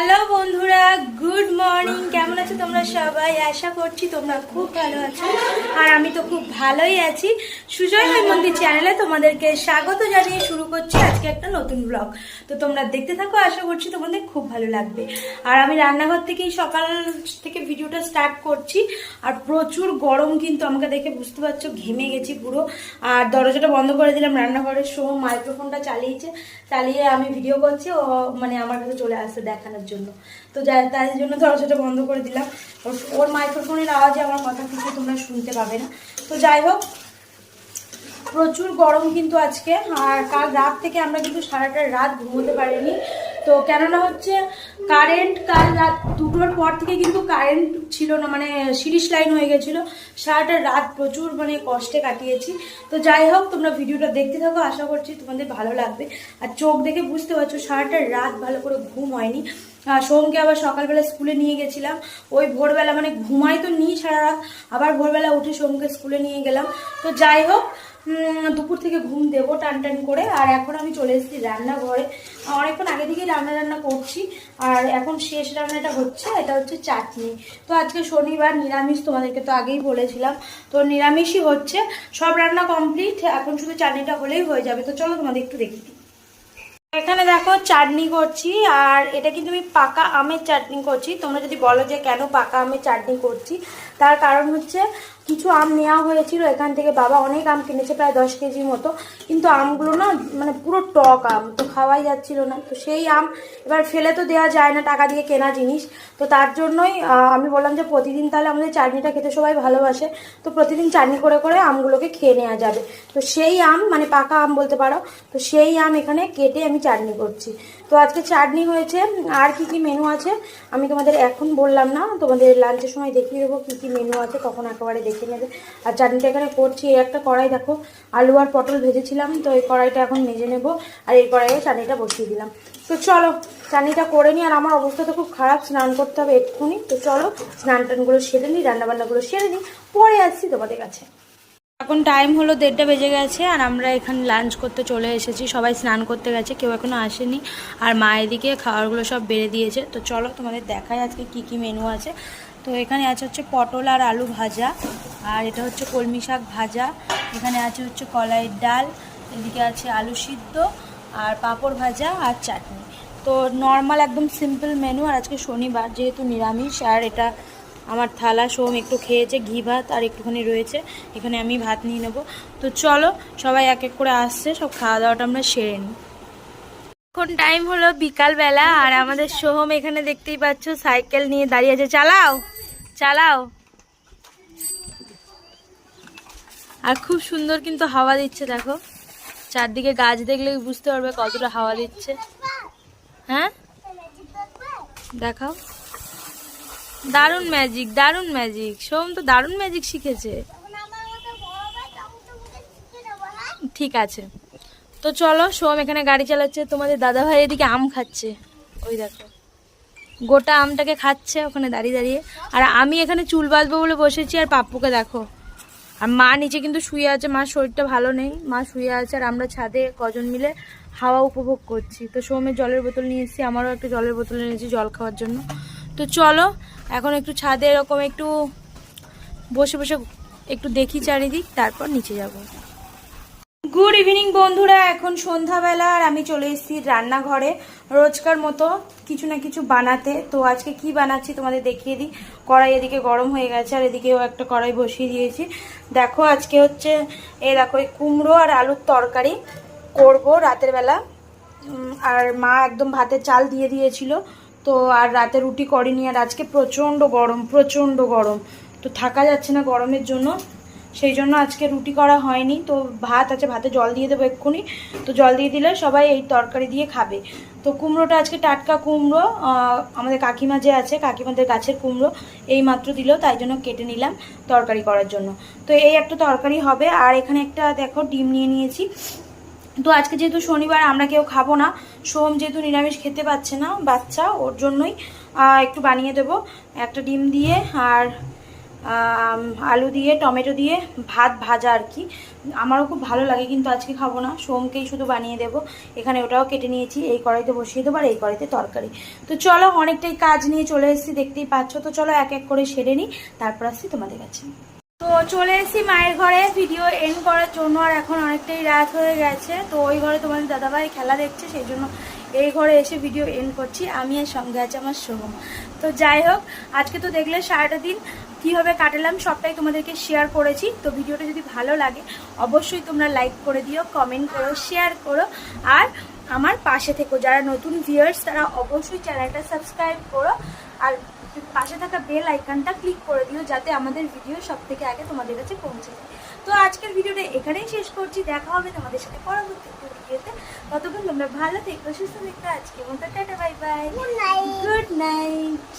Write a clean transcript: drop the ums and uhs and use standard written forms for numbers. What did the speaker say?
Hello বন্ধুরা, good morning. কেমন আছো তোমরা সবাই? আশা করছি তোমরা খুব ভালো আছো, আর আমি তো খুব ভালোই আছি। সুজয় মন্দির চ্যানেলে তোমাদেরকে স্বাগত জানিয়ে শুরু করছি আজকে একটা নতুন ব্লগ। তো তোমরা দেখতে থাকো, আশা করছি তোমাদের খুব ভালো লাগবে। আর আমি রান্নাঘর থেকেই সকাল থেকে ভিডিওটা স্টার্ট করছি, আর প্রচুর গরম, কিন্তু আমাকে দেখে বুঝতে পারছো ঘেমে গেছি পুরো। আর দরজাটা বন্ধ করে দিলাম, রান্নাঘরের সময় মাইক্রোফোনটা চালিয়ে আমি ভিডিও করছি, ও মানে আমার কাছে চলে আসছে দেখানোর জন্য। তো তার জন্য দরজাটা বন্ধ করে দিলাম। ওর মাইক্রোফোনের আওয়াজে আমার কথা কিছু তোমরা শুনতে পাবে না। তো যাই হোক, প্রচুর গরম কিন্তু আজকে। আর কাল রাত থেকে আমরা কিন্তু সারাটা রাত ঘুমোতে পারিনি। তো কেননা হচ্ছে কারেন্ট কাল রাত 2টোর পর থেকে কিন্তু কারেন্ট ছিল না, মানে সিরিজ লাইন হয়ে গেছিল। সারাটা রাত প্রচুর মানে কষ্টে কাটিয়েছি। তো যাই হোক, তোমরা ভিডিওটা দেখতে থাকো, আশা করছি তোমাদের ভালো লাগবে। আর চোখ দেখে বুঝতে পারছো সারাটা রাত ভালো করে ঘুম হয়নি। সোমকে আবার সকালবেলা স্কুলে নিয়ে গেছিলাম, ওই ভোরবেলা মানে ঘুমাই তো নিই সারা রাত, আবার ভোরবেলা উঠে সোমকে স্কুলে নিয়ে গেলাম। তো যাই হোক, দুপুর থেকে ঘুম দেবো টান করে। আর এখন আমি চলে এসেছি রান্নাঘরে, অনেকক্ষণ আগে থেকেই রান্না করছি। আর এখন শেষ রান্নাটা হচ্ছে, এটা হচ্ছে চাটনি। তো আজকে শনিবার, নিরামিষ, তোমাদেরকে তো আগেই বলেছিলাম। তো নিরামিষই হচ্ছে, সব রান্না কমপ্লিট, এখন শুধু চাটনিটা হলেই হয়ে যাবে। তো চলো তোমাদের একটু দেখি। এখানে দেখো চাটনি করছি, আর এটা কিন্তু আমি পাকা আমের চাটনি করছি। তোমরা যদি বলো যে কেন পাকা আমের চাটনি করছি, তার কারণ হচ্ছে কিছু আম নেওয়া হয়েছিল এখান থেকে, বাবা অনেক আম কিনেছে, প্রায় 10 কেজির মতো। কিন্তু আমগুলো না মানে পুরো টক আম, তো খাওয়াই যাচ্ছিল না। তো সেই আম এবার ফেলে তো দেওয়া যায় না, টাকা দিয়ে কেনা জিনিস। তো তার জন্যই আমি বললাম যে প্রতিদিন তাহলে আমাদের চাটনিটা খেতে সবাই ভালোবাসে, তো প্রতিদিন চাটনি করে আমগুলোকে খেয়ে নেওয়া যাবে। তো সেই আম মানে পাকা আম বলতে পারো, তো সেই আম এখানে কেটে আমি চাটনি করছি। তো আজকে চাটনি হয়েছে। আর কি মেনু আছে আমি তোমাদের এখন বললাম না, তোমাদের লাঞ্চের সময় দেখিয়ে দেবো কি মেনু আছে, তখন একেবারে দেখে নেবে। আর চাটনিটা এখানে করছি, এই একটা কড়াই দেখো, আলু আর পটল ভেজেছিলাম, তো এই কড়াইটা এখন মেজে নেব। আর এই কড়াইয়ে চাটনিটা বসিয়ে দিলাম। তো চলো চাটনিটা করে নিই। আর আমার অবস্থা তো খুব খারাপ, স্নান করতে হবে এক্ষুনি। তো চলো স্নান টানগুলো সেরে নিই, রান্নাবান্নাগুলো সেরে নিই, পরে আসছি তোমাদের কাছে। এখন টাইম হলো 1:30 বেজে গেছে, আর আমরা এখানে লাঞ্চ করতে চলে এসেছি। সবাই স্নান করতে গেছে, কেউ এখনো আসেনি। আর মা এদিকে খাবারগুলো সব বেড়ে দিয়েছে। তো চলো তোমাদের দেখাই আজকে কি মেনু আছে। তো এখানে আছে হচ্ছে পটল আর আলু ভাজা, আর এটা হচ্ছে কলমি শাক ভাজা, এখানে আছে হচ্ছে কলাইয়ের ডাল, এদিকে আছে আলু সিদ্ধ, আর পাঁপড় ভাজা আর চাটনি। তো নর্মাল একদম সিম্পল মেনু। আর আজকে শনিবার যেহেতু নিরামিষ। আর এটা আমার থালা, সোম একটু খেয়েছে, ঘি ভাত আর একটুখানি রয়েছে, এখানে আমি ভাত নিয়ে নেব। তো চলো সবাই এক এক করে আসছে, সব খাওয়া দাওয়াটা আমরা সেরে নিই। এখন টাইম হলো বিকালবেলা, আর আমাদের সোহম এখানে দেখতেই পাচ্ছ সাইকেল নিয়ে দাঁড়িয়ে আছে। চালাও। আর খুব সুন্দর কিন্তু হাওয়া দিচ্ছে, দেখো চারদিকে গাছ দেখলে বুঝতে পারবে কতটা হাওয়া দিচ্ছে। হ্যাঁ দেখাও, দারুণ ম্যাজিক। সোম তো দারুণ ম্যাজিক শিখেছে। ঠিক আছে, তো চলো। সোম এখানে গাড়ি চালাচ্ছে, তোমাদের দাদাভাই এদিকে আম খাচ্ছে, ওই দেখো গোটা আমটাকে খাচ্ছে ওখানে দাঁড়িয়ে। আর আমি এখানে চুল বাঁধবো বলে বসেছি, আর পাপ্পুকে দেখো। আর মা নিচে কিন্তু শুয়ে আছে, মার শরীরটা ভালো নেই, মা শুয়ে আছে। আর আমরা ছাদে কজন মিলে হাওয়া উপভোগ করছি। তো সোমের জলের বোতল নিয়ে এসেছি, আমারও একটা জলের বোতল নিয়েছি জল খাওয়ার জন্য। তো চলো এখন একটু ছাদে এরকম একটু বসে একটু দেখি চারিদিক, তারপর নিচে যাব। গুড ইভিনিং বন্ধুরা, এখন সন্ধ্যাবেলা, আর আমি চলে এসেছি রান্নাঘরে রোজকার মতো কিছু না কিছু বানাতে। তো আজকে কি বানাচ্ছি তোমাদের দেখিয়ে দিই। কড়াই এদিকে গরম হয়ে গেছে, আর এদিকেও একটা কড়াই বসিয়ে দিয়েছি। দেখো আজকে হচ্ছে দেখো এই কুমড়ো আর আলুর তরকারি করব রাতের বেলা। আর মা একদম ভাতের চাল দিয়ে দিয়েছিল, তো আর রাতে রুটি করেনি। আর আজকে প্রচণ্ড গরম, তো থাকা যাচ্ছে না গরমের জন্য, সেই জন্য আজকে রুটি করা হয়নি। তো ভাত আছে, ভাতে জল দিয়ে দেবো এক্ষুনি। তো জল দিয়ে দিলে সবাই এই তরকারি দিয়ে খাবে। তো কুমড়োটা আজকে টাটকা কুমড়ো, আমাদের কাকিমা যে আছে, কাকিমাদের গাছের কুমড়ো এই মাত্র দিল, তাই জন্য কেটে নিলাম তরকারি করার জন্য। তো এই একটা তরকারি হবে। আর এখানে একটা দেখো ডিম নিয়ে নিয়েছি। তো আজকে যেহেতু শনিবার আমরা কেউ খাবো না, সোম যেহেতু নিরামিষ খেতে পাচ্ছে না বাচ্চা, ওর জন্যই একটু বানিয়ে দেবো একটা ডিম দিয়ে। আর আলু দিয়ে টমেটো দিয়ে ভাত ভাজা আর কি। আমারও খুব ভালো লাগে, কিন্তু আজকে খাবো না, সোমকেই শুধু বানিয়ে দেবো। এখানে ওটাও কেটে নিয়েছি, এই কড়াইতে বসিয়ে দেবো আর এই কড়াইতে তরকারি। তো চলো, অনেকটাই কাজ নিয়ে চলে এসেছি, দেখতেই পাচ্ছ। তো চলো এক এক করে সেরে নিই, তারপর আসছি তোমাদের কাছে। তো চলে এসেছি মায়ের ঘরে ভিডিও এন্ড করার জন্য, আর এখন অনেকটাই রাত হয়ে গেছে। তো ওই ঘরে তোমাদের দাদাভাই খেলা দেখছে, সেই জন্য এই ঘরে এসে ভিডিও এন্ড করছি। আমি আর সঙ্গে আছে আমার সোহম। তো যাই হোক, আজকে তো দেখলে সারাটা দিন কীভাবে কাটালাম সবটাই তোমাদেরকে শেয়ার করেছি। তো ভিডিওটা যদি ভালো লাগে অবশ্যই তোমরা লাইক করে দিও, কমেন্ট করো, শেয়ার করো, আর আমার পাশে থেকো। যারা নতুন ভিউয়ার্স তারা অবশ্যই চ্যানেলটা সাবস্ক্রাইব করো, আর পাশে থাকা বেল আইকনটা ক্লিক করে দিও, যাতে আমাদের ভিডিও সব থেকে আগে তোমাদের কাছে পৌঁছে যায়। তো আজকের ভিডিওটা এখানেই শেষ করছি, দেখা হবে তোমাদের সাথে পরবর্তী ভিডিওতে। ততক্ষণ তোমরা ভালো থেকো, সুস্থ থেকো। আজকে মতো tata, bye bye, good night.